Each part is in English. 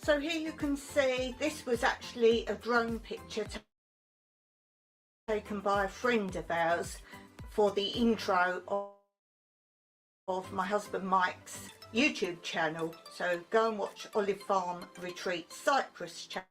So here you can see this was actually a drone picture taken by a friend of ours for the intro of my husband Mike's YouTube channel. So go and watch Olive Farm Retreat Cyprus channel.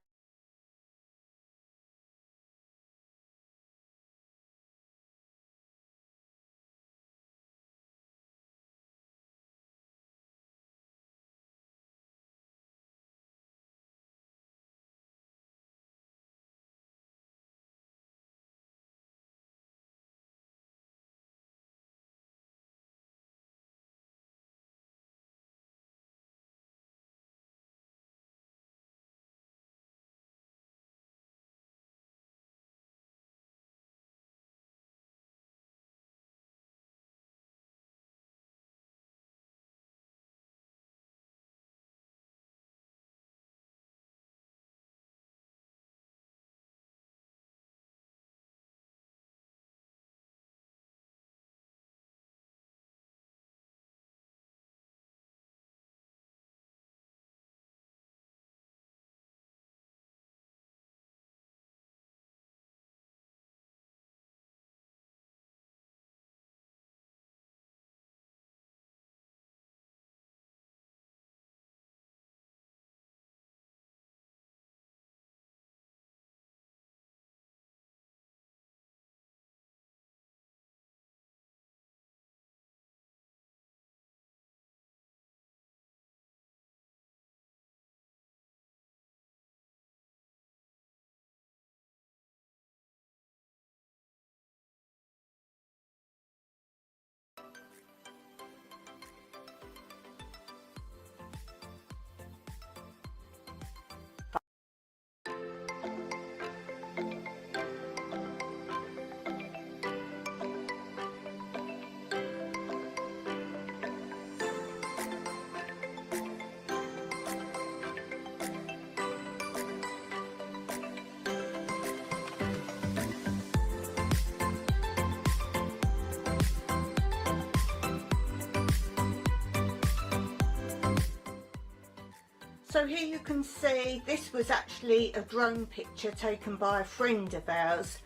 So here you can see this was actually a drone picture taken by a friend of ours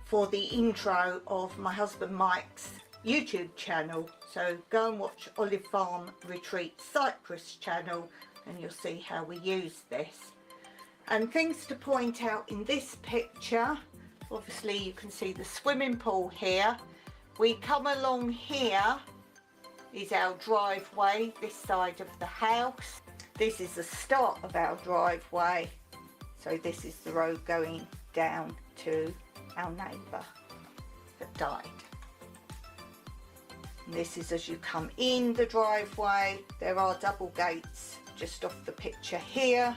for the intro of my husband Mike's YouTube channel. So go and watch Olive Farm Retreat Cyprus channel and you'll see how we use this. And things to point out in this picture, obviously you can see the swimming pool here. We come along here is our driveway, this side of the house. This is the start of our driveway, so this is the road going down to our neighbour that died. And this is as you come in the driveway. There are double gates just off the picture here.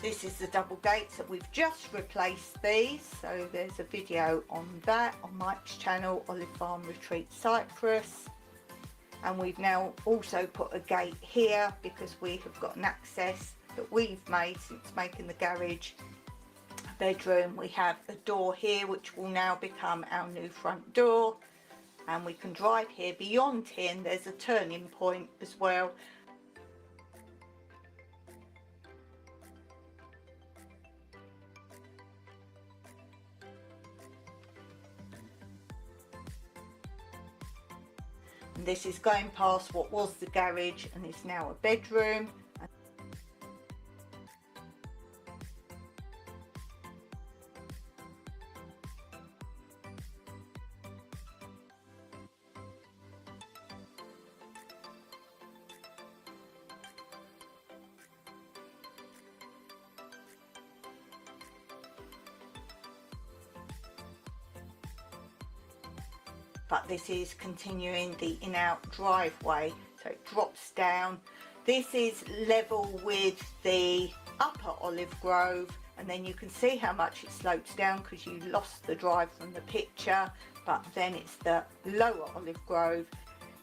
This is the double gates that we've just replaced these, so there's a video on that on Mike's channel, Olive Farm Retreat Cyprus. And we've now also put a gate here because we have got an access that we've made since making the garage a bedroom. We have a door here which will now become our new front door, and we can drive here. Beyond here and there's a turning point as well. And this is going past what was the garage and is now a bedroom. But this is continuing the in-out driveway, so it drops down. This is level with the upper Olive Grove, and then you can see how much it slopes down because you lost the drive from the picture, but then it's the lower Olive Grove.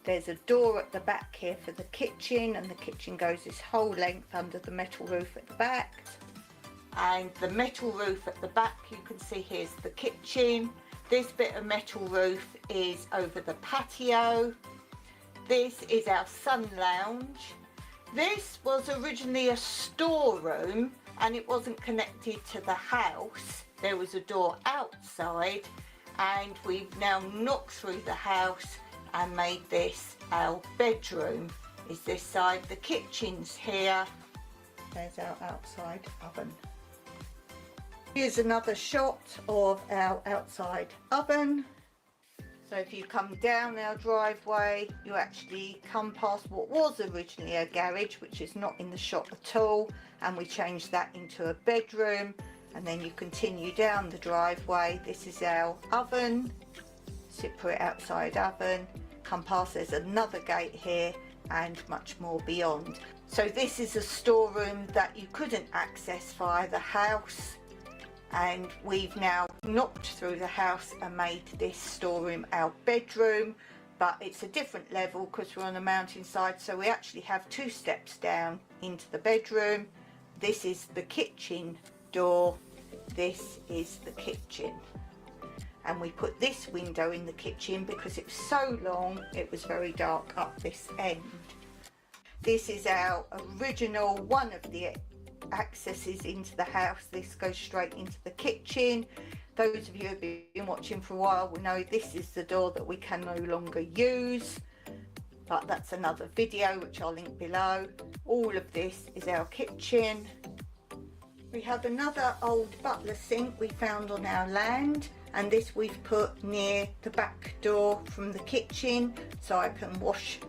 There's a door at the back here for the kitchen, and the kitchen goes this whole length under the metal roof at the back. And the metal roof at the back, you can see here's the kitchen. This bit of metal roof is over the patio. This is our sun lounge. This was originally a storeroom and it wasn't connected to the house. There was a door outside, and we've now knocked through the house and made this our bedroom. Is this side, the kitchen's here. There's our outside oven. Here's another shot of our outside oven. So if you come down our driveway, you actually come past what was originally a garage, which is not in the shot at all, and we changed that into a bedroom. And then you continue down the driveway. This is our oven, separate outside oven. Come past, there's another gate here and much more beyond. So this is a storeroom that you couldn't access via the house, and we've now knocked through the house and made this storeroom our bedroom, but it's a different level because we're on a mountainside, so we actually have 2 steps down into the bedroom. This is the kitchen door, this is the kitchen, and we put this window in the kitchen because it was so long it was very dark up this end. This is our original, one of the accesses into the house. This goes straight into the kitchen. Those of you who have been watching for a while will know this is the door that we can no longer use, but that's another video which I'll link below. All of this is our kitchen. We have another old butler sink we found on our land, and this we've put near the back door from the kitchen so I can wash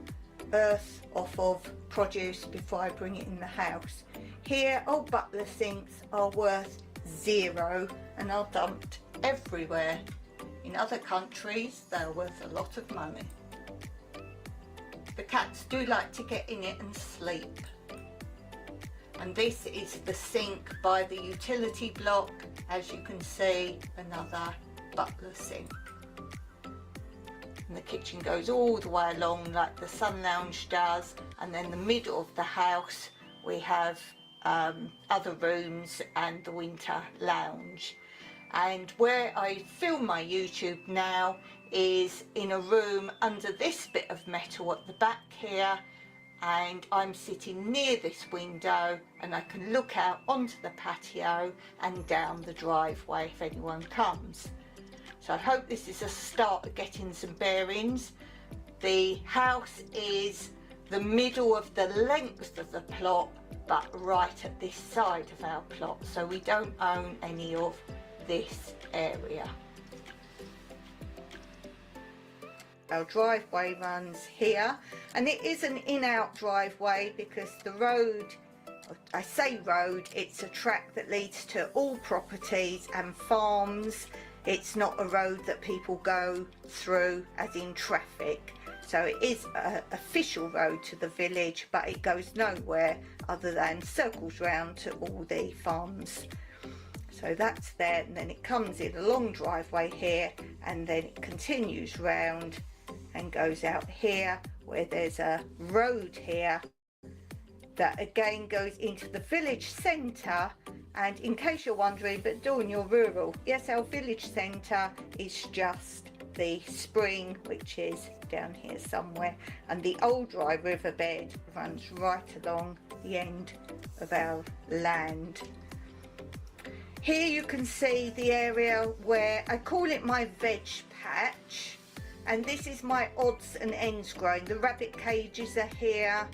earth off of produce before I bring it in the house. Here, old butler sinks are worth 0 and are dumped everywhere. In other countries, they're worth a lot of money. The cats do like to get in it and sleep. And this is the sink by the utility block. As you can see, another butler sink. And the kitchen goes all the way along like the sun lounge does, and then the middle of the house we have other rooms and the winter lounge. And where I film my YouTube now is in a room under this bit of metal at the back here, and I'm sitting near this window and I can look out onto the patio and down the driveway if anyone comes. So I hope this is a start of getting some bearings. The house is the middle of the length of the plot, but right at this side of our plot, so we don't own any of this area. Our driveway runs here, and it is an in-out driveway because the road, I say road, it's a track that leads to all properties and farms. It's not a road that people go through as in traffic. So it is an official road to the village, but it goes nowhere other than circles round to all the farms. So that's there, and then it comes in a long driveway here, and then it continues round and goes out here where there's a road here that again goes into the village centre. And in case you're wondering, but Dawn, you're rural. Yes, our village centre is just the spring, which is down here somewhere, and the old dry riverbed runs right along the end of our land. Here you can see the area where I call it my veg patch, and this is my odds and ends growing. The rabbit cages are here,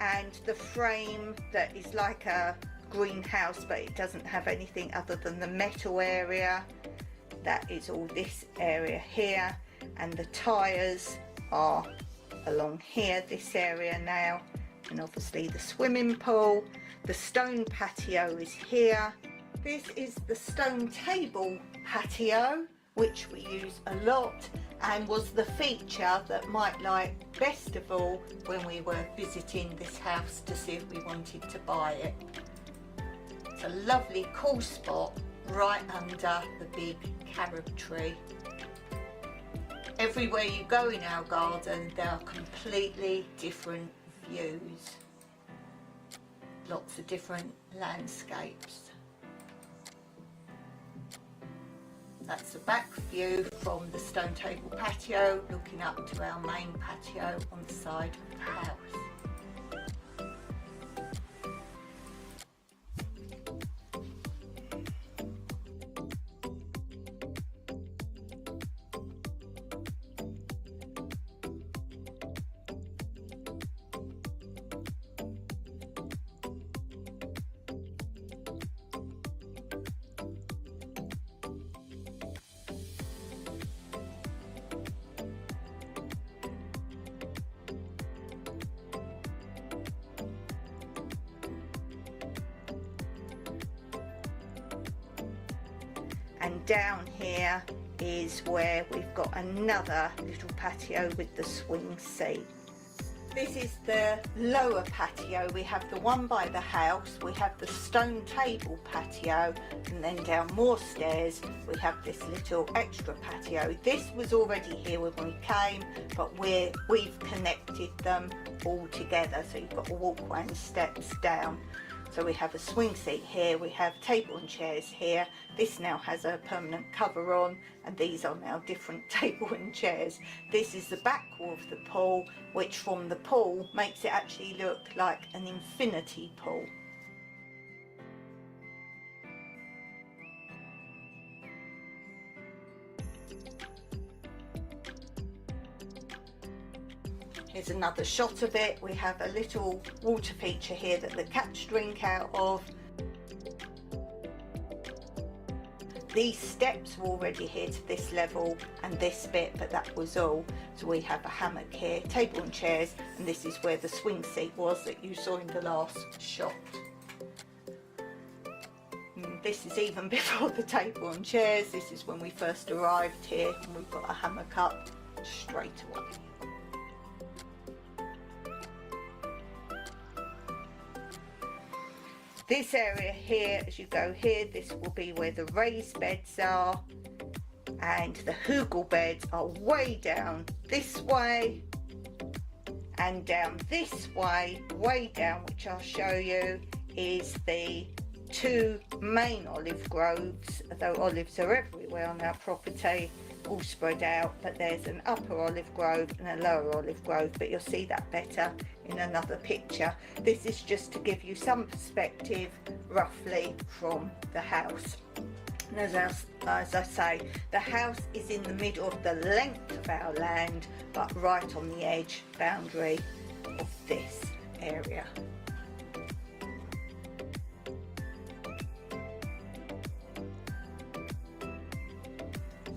and the frame that is like a greenhouse, but it doesn't have anything other than the metal area. That is all this area here, and the tyres are along here, this area now, and obviously the swimming pool. The stone patio is here. This is the stone table patio, which we use a lot and was the feature that Mike liked best of all when we were visiting this house to see if we wanted to buy it. It's a lovely cool spot right under the big carob tree. Everywhere you go in our garden there are completely different views, lots of different landscapes. That's the back view from the stone table patio, looking up to our main patio on the side of the house. down here is where we've got another little patio with the swing seat. This is the lower patio. We have the one by the house, we have the stone table patio, and then down more stairs we have this little extra patio. This was already here when we came, but we've connected them all together, so you've got a walkway and steps down. So we have a swing seat here, we have table and chairs here. This now has a permanent cover on, and these are now different table and chairs. This is the back wall of the pool, which from the pool makes it actually look like an infinity pool. Here's another shot of it. We have a little water feature here that the cats drink out of. These steps were already here to this level and this bit, but that was all. So we have a hammock here, table and chairs, and this is where the swing seat was that you saw in the last shot. And this is even before the table and chairs. This is when we first arrived here, and we've got a hammock up straight away. This area here, as you go here, this will be where the raised beds are, and the hugel beds are way down this way and down this way, way down, which I'll show you, is the two main olive groves, although olives are everywhere on our property, all spread out, but there's an upper olive grove and a lower olive grove, but you'll see that better in another picture. This is just to give you some perspective roughly from the house. And as I say, the house is in the middle of the length of our land, but right on the edge boundary of this area.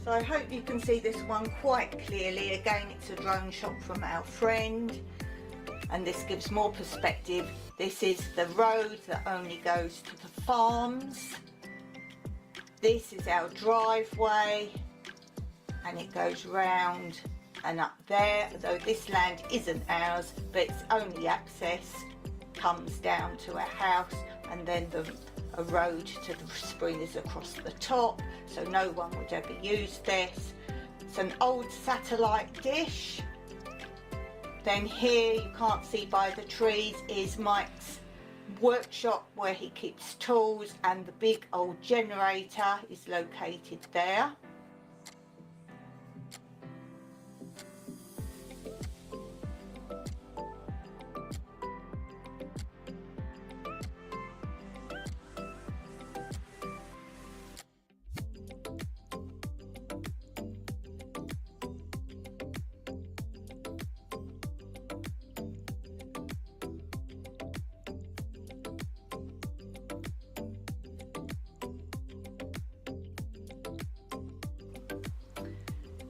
So I hope you can see this one quite clearly. Again, it's a drone shot from our friend, and this gives more perspective. This is the road that only goes to the farms. This is our driveway, and it goes round and up there, although this land isn't ours, but its only access comes down to our house, and then a road to the spring is across the top, so no one would ever use this. It's an old satellite dish. Then here, you can't see by the trees, is Mike's workshop where he keeps tools, and the big old generator is located there.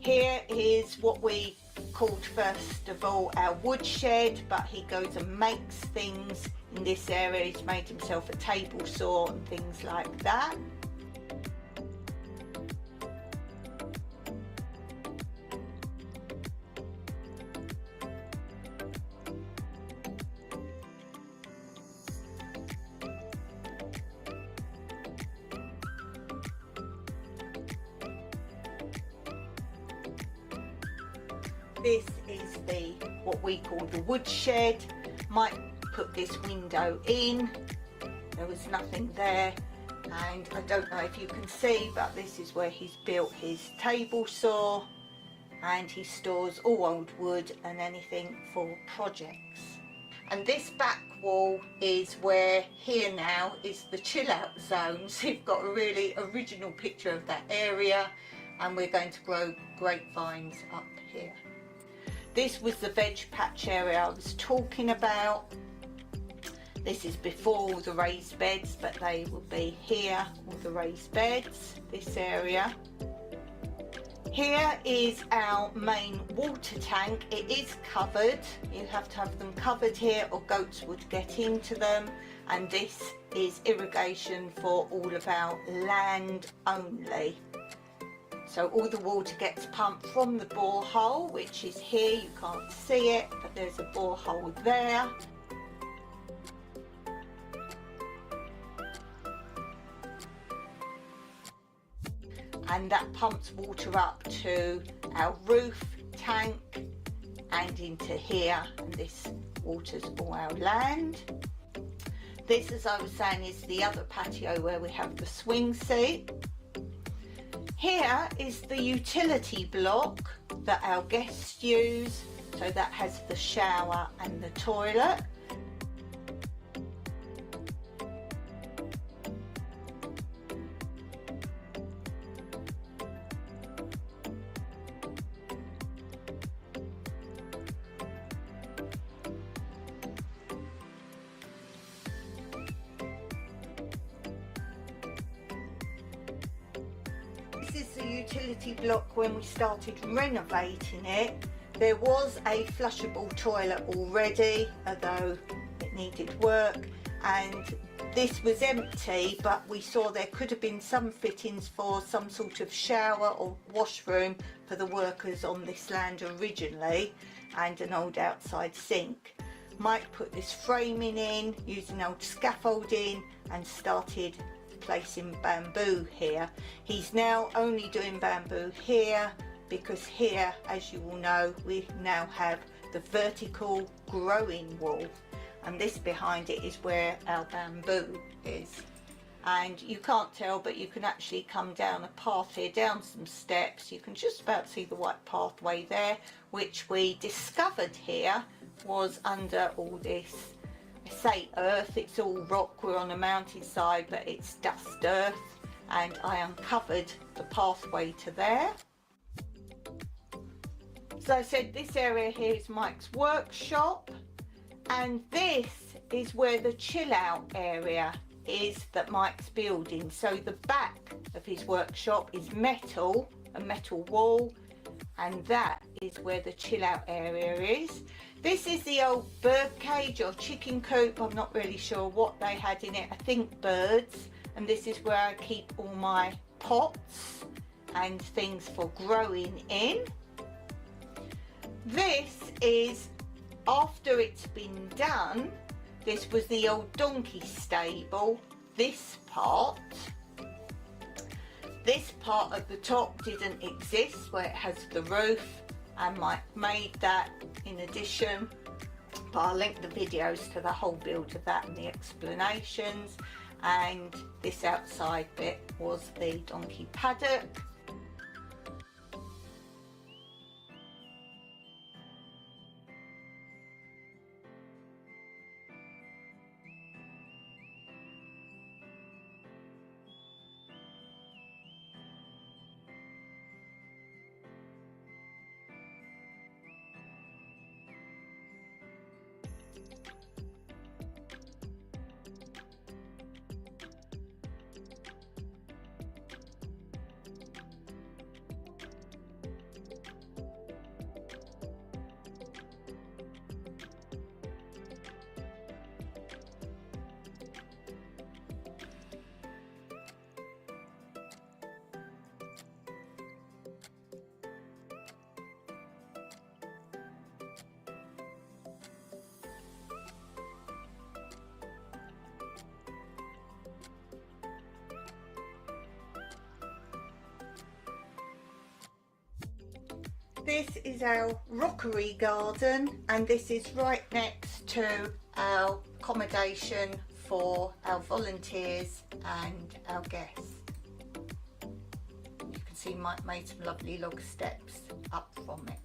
Here is what we called first of all our woodshed, but he goes and makes things in this area. He's made himself a table saw and things like that. This is what we call the woodshed. Mike put this window in. There was nothing there, and I don't know if you can see, but this is where he's built his table saw, and he stores all old wood and anything for projects. And this back wall is where here now is the chill out zone. So you've got a really original picture of that area, and we're going to grow grapevines up here. This was the veg patch area I was talking about. This is before all the raised beds, but they will be here, all the raised beds, this area. Here is our main water tank. It is covered. You have to have them covered here or goats would get into them. And this is irrigation for all of our land only. So all the water gets pumped from the borehole, which is here. You can't see it, but there's a borehole there. And that pumps water up to our roof tank and into here, and this waters all our land. This, as I was saying, is the other patio where we have the swing seat. Here is the utility block that our guests use, so that has the shower and the toilet. This is the utility block when we started renovating it. There was a flushable toilet already, although it needed work, and this was empty, but we saw there could have been some fittings for some sort of shower or washroom for the workers on this land originally, and an old outside sink. Mike put this framing in using old scaffolding and started placing bamboo here. He's now only doing bamboo here because here, as you all know, we now have the vertical growing wall, and this behind it is where our bamboo is. And you can't tell, but you can actually come down a path here, down some steps. You can just about see the white pathway there, which we discovered here was under all this, I say earth, it's all rock. We're on a mountainside, but it's dust earth, and I uncovered the pathway to there. So I said this area here is Mike's workshop, and this is where the chill out area is that Mike's building. So the back of his workshop is metal, a metal wall, and that is where the chill out area is. This is the old bird cage or chicken coop. I'm not really sure what they had in it. I think birds. And this is where I keep all my pots and things for growing in. This is after it's been done. This was the old donkey stable, this part. This part at the top didn't exist, where it has the roof, and Mike made that in addition. But I'll link the videos to the whole build of that and the explanations. And this outside bit was the donkey paddock. This is our rockery garden, and this is right next to our accommodation for our volunteers and our guests. You can see Mike made some lovely log steps up from it.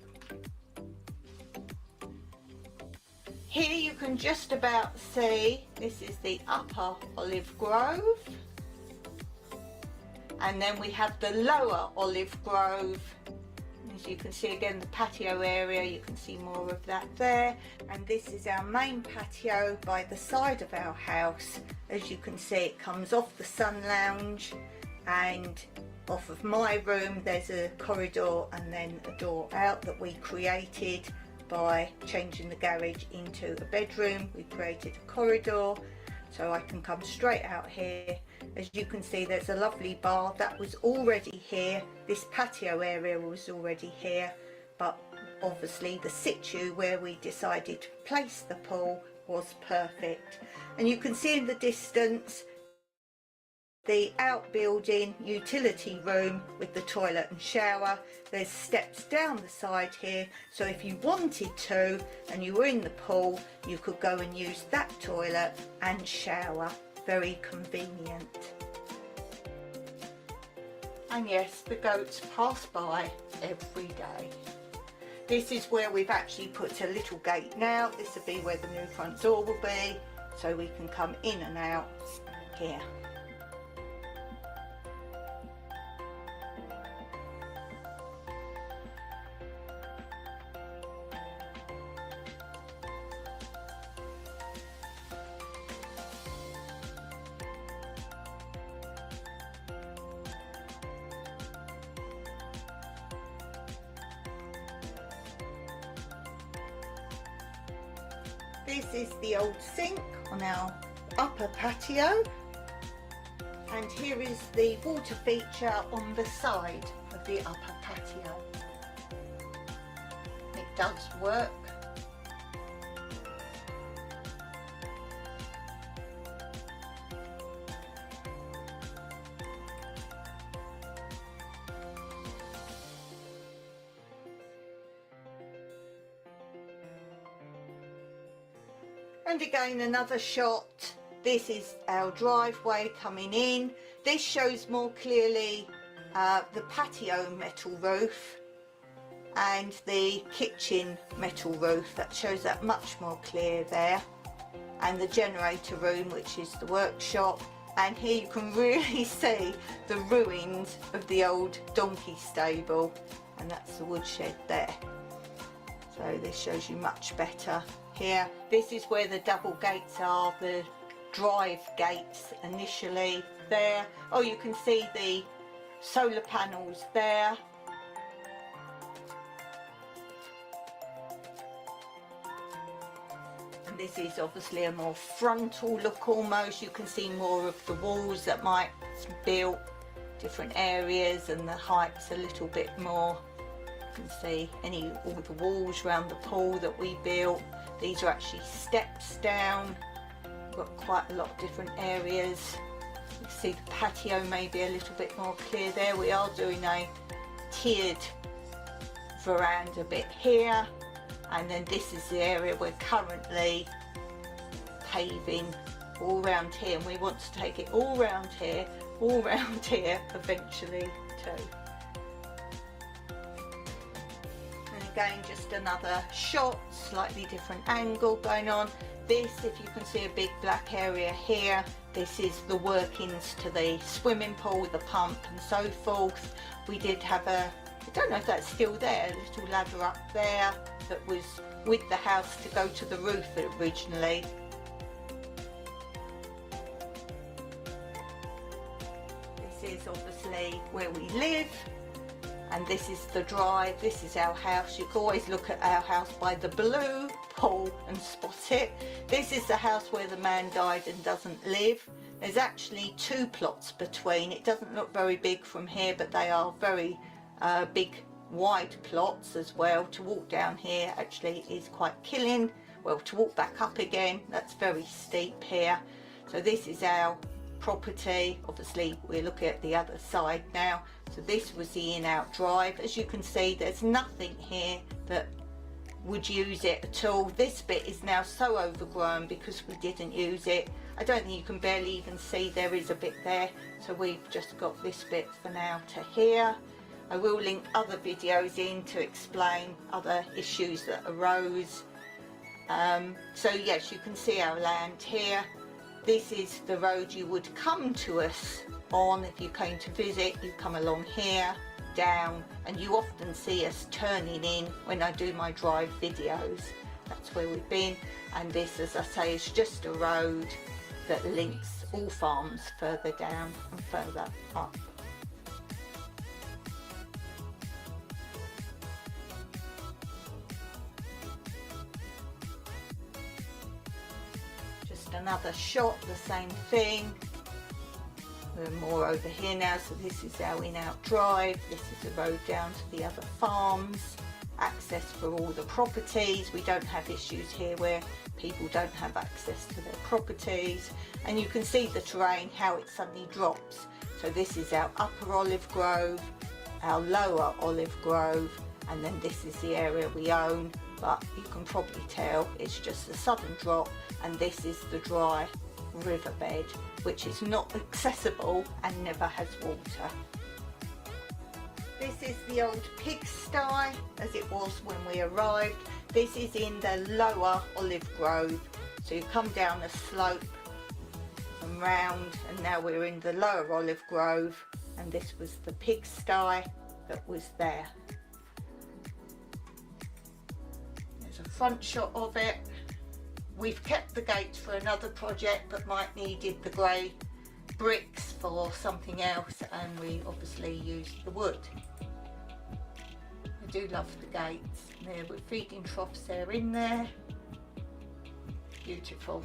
Here you can just about see, this is the upper olive grove, and then we have the lower olive grove. As you can see again, the patio area, you can see more of that there. And this is our main patio by the side of our house. As you can see, it comes off the sun lounge, and off of my room there's a corridor and then a door out that we created by changing the garage into a bedroom. We created a corridor so I can come straight out here As you can see, there's a lovely bar that was already here. This patio area was already here, but obviously the situ where we decided to place the pool was perfect. And you can see in the distance the outbuilding utility room with the toilet and shower. There's steps down the side here, so if you wanted to and you were in the pool, you could go and use that toilet and shower. Very convenient. And yes, the goats pass by every day. This is where we've actually put a little gate now. This will be where the new front door will be, so we can come in and out here. This is the old sink on our upper patio, and here is the water feature on the side of the upper patio. It does work. And again, another shot. This is our driveway coming in. This shows more clearly the patio metal roof and the kitchen metal roof. That shows that much more clear there. And the generator room, which is the workshop. And here you can really see the ruins of the old donkey stable. And that's the woodshed there. So this shows you much better. Here, this is where the double gates are, the drive gates initially there. Oh, you can see the solar panels there. And this is obviously a more frontal look almost. You can see more of the walls that Mike's built, different areas, and the height's a little bit more. You can see all the walls around the pool that we built. These are actually steps down. We've got quite a lot of different areas. You can see the patio may be a little bit more clear there. We are doing a tiered veranda bit here, and then this is the area we're currently paving all around here, and we want to take it all around here eventually too. Again, just another shot, slightly different angle going on. This, if you can see a big black area here, this is the workings to the swimming pool with the pump and so forth. We did have I don't know if that's still there, a little ladder up there that was with the house to go to the roof originally. This is obviously where we live. And this is the drive, this is our house. You can always look at our house by the blue pool and spot it. This is the house where the man died and doesn't live. There's actually two plots between. It doesn't look very big from here, but they are very big, wide plots as well. To walk down here actually is quite killing. Well, to walk back up again, that's very steep here. So this is our property. Obviously we're looking at the other side now. So this was the in-out drive. As you can see, there's nothing here that would use it at all. This bit is now so overgrown because we didn't use it. I don't think you can barely even see there is a bit there. So we've just got this bit for now to here. I will link other videos in to explain other issues that arose. So yes, you can see our land here. This is the road you would come to us on if you came to visit. You come along here, down, and you often see us turning in when I do my drive videos. That's where we've been. And this, as I say, is just a road that links all farms further down and further up. Another shot, the same thing. We're more over here now, so this is our in-out drive. This is the road down to the other farms. Access for all the properties. We don't have issues here where people don't have access to their properties. And you can see the terrain, how it suddenly drops. So this is our upper olive grove, our lower olive grove, and then this is the area we own. But you can probably tell it's just a sudden drop, and this is the dry riverbed, which is not accessible and never has water. This is the old pigsty as it was when we arrived. This is in the lower olive grove. So you come down a slope and round, and now we're in the lower olive grove, and this was the pigsty that was there. There's a front shot of it. We've kept the gates for another project, but Mike needed the grey bricks for something else, and we obviously used the wood. I do love the gates. There with feeding troughs there in there. Beautiful.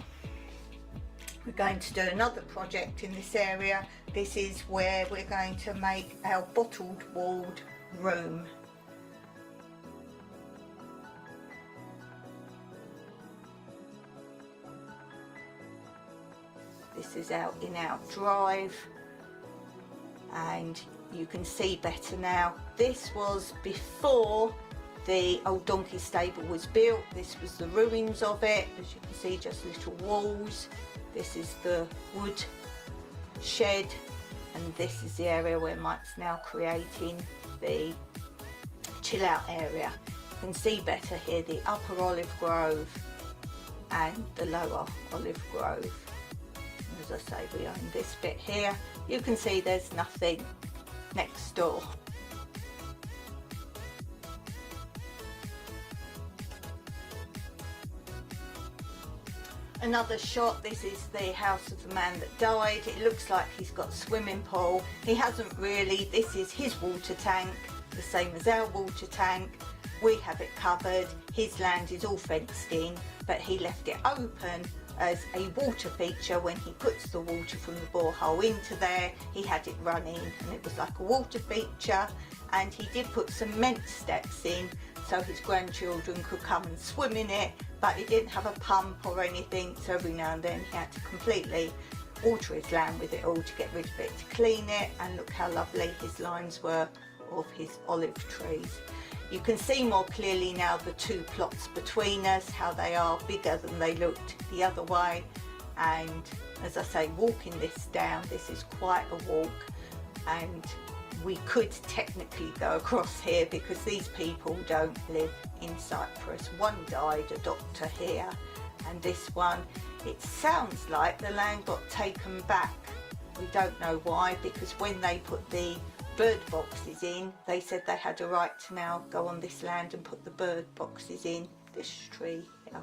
We're going to do another project in this area. This is where we're going to make our bottled walled room. This is our in-out drive, and you can see better now. This was before the old donkey stable was built. This was the ruins of it. As you can see, just little walls. This is the wood shed, and this is the area where Mike's now creating the chill out area. You can see better here the upper olive grove and the lower olive grove. As I say, we own this bit here. You can see there's nothing next door. Another shot. This is the house of the man that died. It looks like he's got a swimming pool. He hasn't really. This is his water tank, the same as our water tank. We have it covered. His land is all fenced in, but he left it open as a water feature. When he puts the water from the borehole into there, he had it running, and it was like a water feature. And he did put cement steps in so his grandchildren could come and swim in it, but he didn't have a pump or anything, so every now and then he had to completely water his land with it all to get rid of it, to clean it. And look how lovely his lines were of his olive trees. You can see more clearly now the two plots between us, how they are bigger than they looked the other way. And as I say, walking this down, this is quite a walk, and we could technically go across here because these people don't live in Cyprus. One died, a doctor here, and this one, it sounds like the land got taken back. We don't know why, because when they put the bird boxes in, they said they had a right to now go on this land and put the bird boxes in this tree here.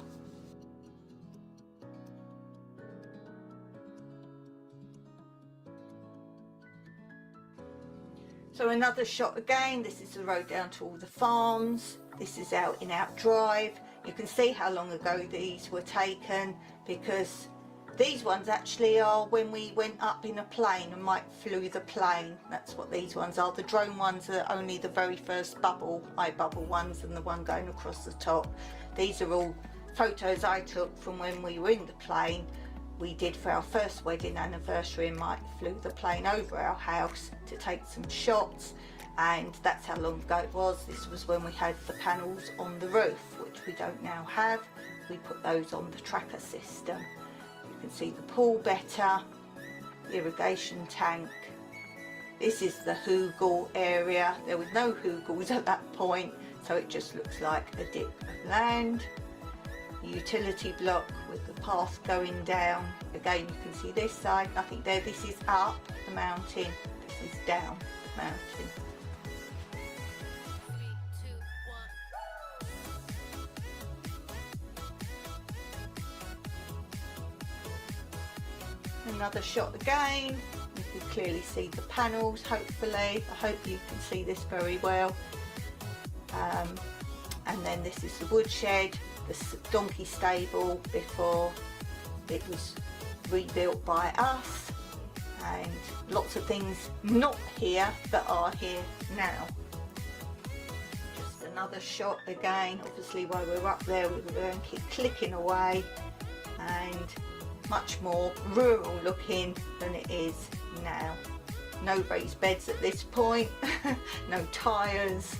So another shot again. This is the road down to all the farms. This is our in-out drive. You can see how long ago these were taken, because these ones actually are when we went up in a plane and Mike flew the plane. That's what these ones are. The drone ones are only the very first eye bubble ones, and the one going across the top. These are all photos I took from when we were in the plane. We did for our first wedding anniversary, and Mike flew the plane over our house to take some shots, and that's how long ago it was. This was when we had the panels on the roof, which we don't now have. We put those on the tracker system. You can see the pool better, the irrigation tank. This is the hugel area. There was no hugels at that point, so it just looks like a dip of land. The utility block with the path going down. Again, you can see this side, nothing there. This is up the mountain, this is down the mountain. Another shot again. You can clearly see the panels, hopefully. I hope you can see this very well. And then this is the woodshed, the donkey stable before it was rebuilt by us. and lots of things not here that are here now. Just another shot again. Obviously while we're up there we were going to keep clicking away, and much more rural looking than it is now. No raised beds at this point, no tyres,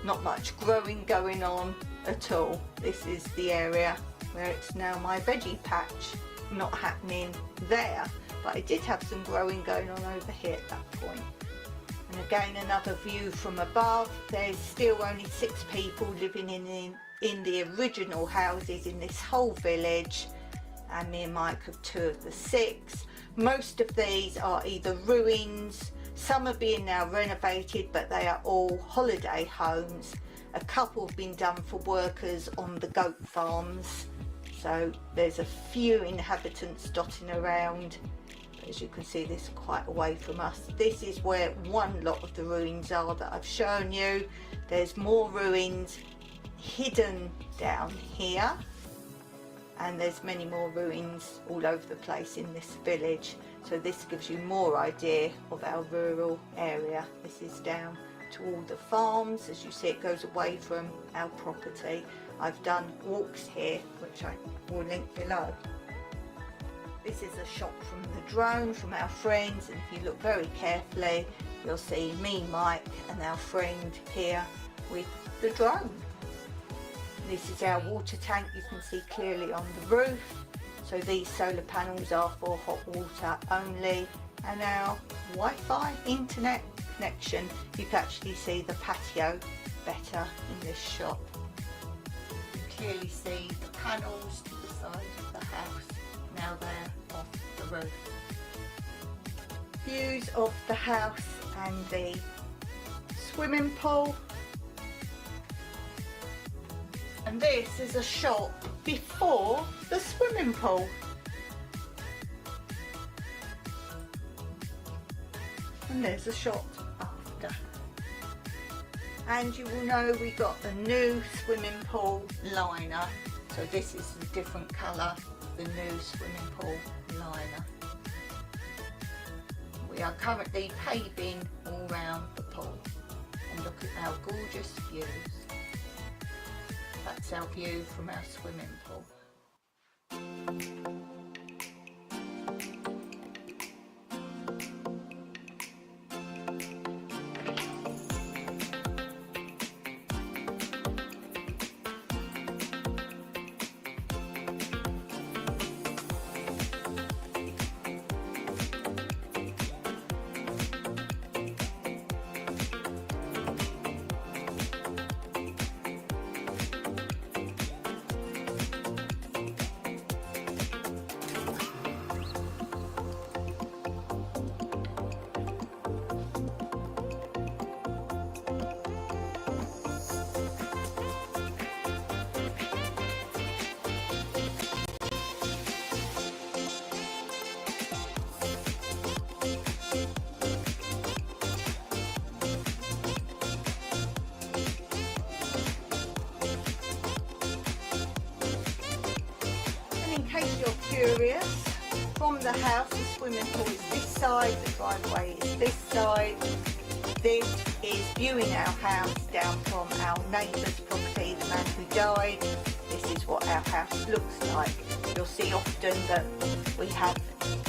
not much growing going on at all. This is the area where it's now my veggie patch, not happening there, but I did have some growing going on over here at that point. And again, another view from above. There's still only 6 people living in the original houses in this whole village, and me and Mike are 2 of the 6. Most of these are either ruins, some are being now renovated, but they are all holiday homes. A couple have been done for workers on the goat farms, so there's a few inhabitants dotting around. But as you can see, this is quite away from us. This is where one lot of the ruins are that I've shown you. There's more ruins hidden down here, and there's many more ruins all over the place in this village, so this gives you more idea of our rural area. This is down to all the farms. As you see, it goes away from our property. I've done walks here which I will link below. This is a shot from the drone from our friends, and if you look very carefully you'll see me, Mike and our friend here with the drone. This is our water tank, you can see clearly on the roof. So these solar panels are for hot water only, and our Wi-Fi internet connection. You can actually see the patio better in this shot. You can clearly see the panels to the side of the house, now they're off the roof. Views of the house and the swimming pool. And this is a shot before the swimming pool. And there's a shot after. And you will know we got a new swimming pool liner. So this is a different colour, the new swimming pool liner. We are currently paving all round the pool. And look at our gorgeous views. That's our view from our swimming pool. Curious, from the house the swimming pool is this side, the driveway is this side. This is viewing our house down from our neighbour's property, the man who died. This is what our house looks like. You'll see often that we have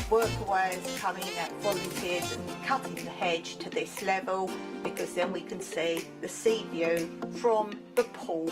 workaways coming out, volunteers, and cutting the hedge to this level, because then we can see the sea view from the pool.